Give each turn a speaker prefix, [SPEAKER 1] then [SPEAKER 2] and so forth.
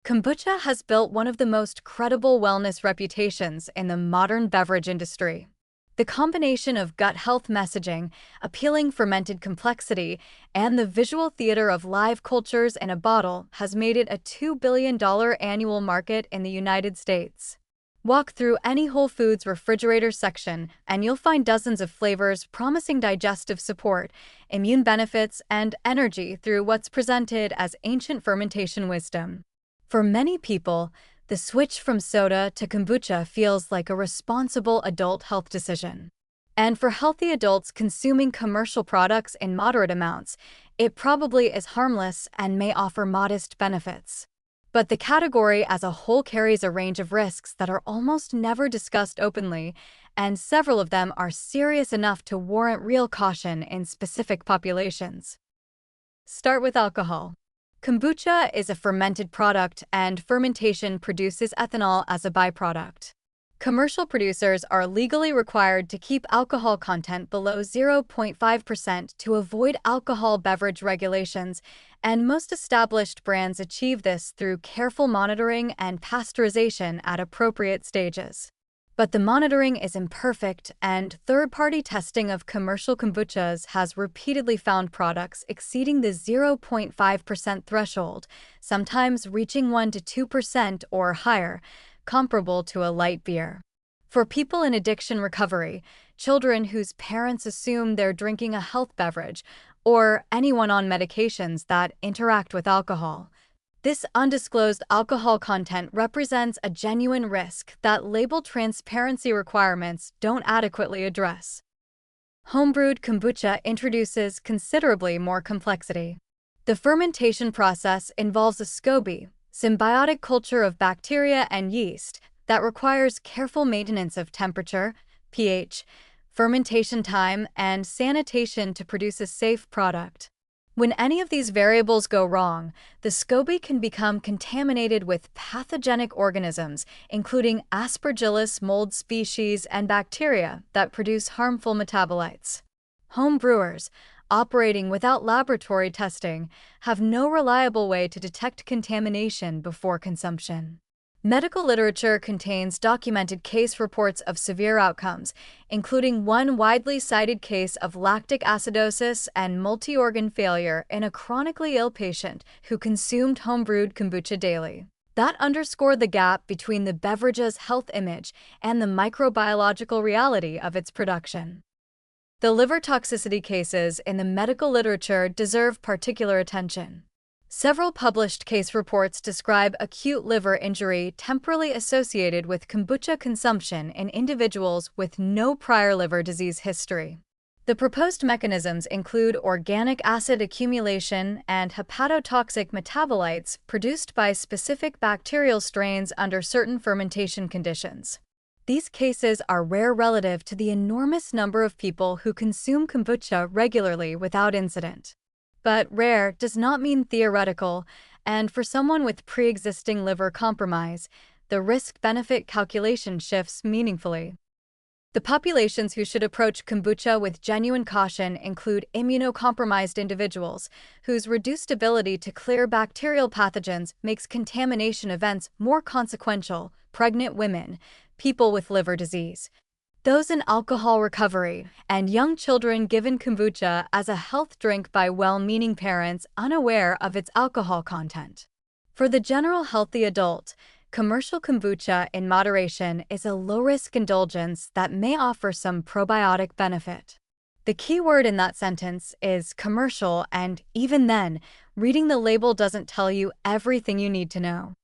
[SPEAKER 1] Kombucha has built one of the most credible wellness reputations in the modern beverage industry. The combination of gut health messaging, appealing fermented complexity, and the visual theater of live cultures in a bottle has made it a $2 billion annual market in the United States. Walk through any Whole Foods refrigerator section, and you'll find dozens of flavors promising digestive support, immune benefits, and energy through what's presented as ancient fermentation wisdom. For many people, the switch from soda to kombucha feels like a responsible adult health decision. And for healthy adults consuming commercial products in moderate amounts, it probably is harmless and may offer modest benefits. But the category as a whole carries a range of risks that are almost never discussed openly, and several of them are serious enough to warrant real caution in specific populations. Start with alcohol. Kombucha is a fermented product, and fermentation produces ethanol as a byproduct. Commercial producers are legally required to keep alcohol content below 0.5% to avoid alcohol beverage regulations, and most established brands achieve this through careful monitoring and pasteurization at appropriate stages. But the monitoring is imperfect, and third-party testing of commercial kombuchas has repeatedly found products exceeding the 0.5% threshold, sometimes reaching 1 to 2% or higher, comparable to a light beer. For people in addiction recovery, children whose parents assume they're drinking a health beverage, or anyone on medications that interact with alcohol, this undisclosed alcohol content represents a genuine risk that label transparency requirements don't adequately address. Home-brewed kombucha introduces considerably more complexity. The fermentation process involves a SCOBY, symbiotic culture of bacteria and yeast, that requires careful maintenance of temperature, pH, fermentation time, and sanitation to produce a safe product. When any of these variables go wrong, the SCOBY can become contaminated with pathogenic organisms, including Aspergillus mold species and bacteria that produce harmful metabolites. Home brewers, operating without laboratory testing, have no reliable way to detect contamination before consumption. Medical literature contains documented case reports of severe outcomes, including one widely cited case of lactic acidosis and multi-organ failure in a chronically ill patient who consumed home-brewed kombucha daily. That underscored the gap between the beverage's health image and the microbiological reality of its production. The liver toxicity cases in the medical literature deserve particular attention. Several published case reports describe acute liver injury temporally associated with kombucha consumption in individuals with no prior liver disease history. The proposed mechanisms include organic acid accumulation and hepatotoxic metabolites produced by specific bacterial strains under certain fermentation conditions. These cases are rare relative to the enormous number of people who consume kombucha regularly without incident. But rare does not mean theoretical, and for someone with pre-existing liver compromise, the risk-benefit calculation shifts meaningfully. The populations who should approach kombucha with genuine caution include immunocompromised individuals, whose reduced ability to clear bacterial pathogens makes contamination events more consequential, pregnant women, people with liver disease, those in alcohol recovery, and young children given kombucha as a health drink by well-meaning parents unaware of its alcohol content. For the general healthy adult, commercial kombucha in moderation is a low-risk indulgence that may offer some probiotic benefit. The key word in that sentence is commercial, and even then, reading the label doesn't tell you everything you need to know.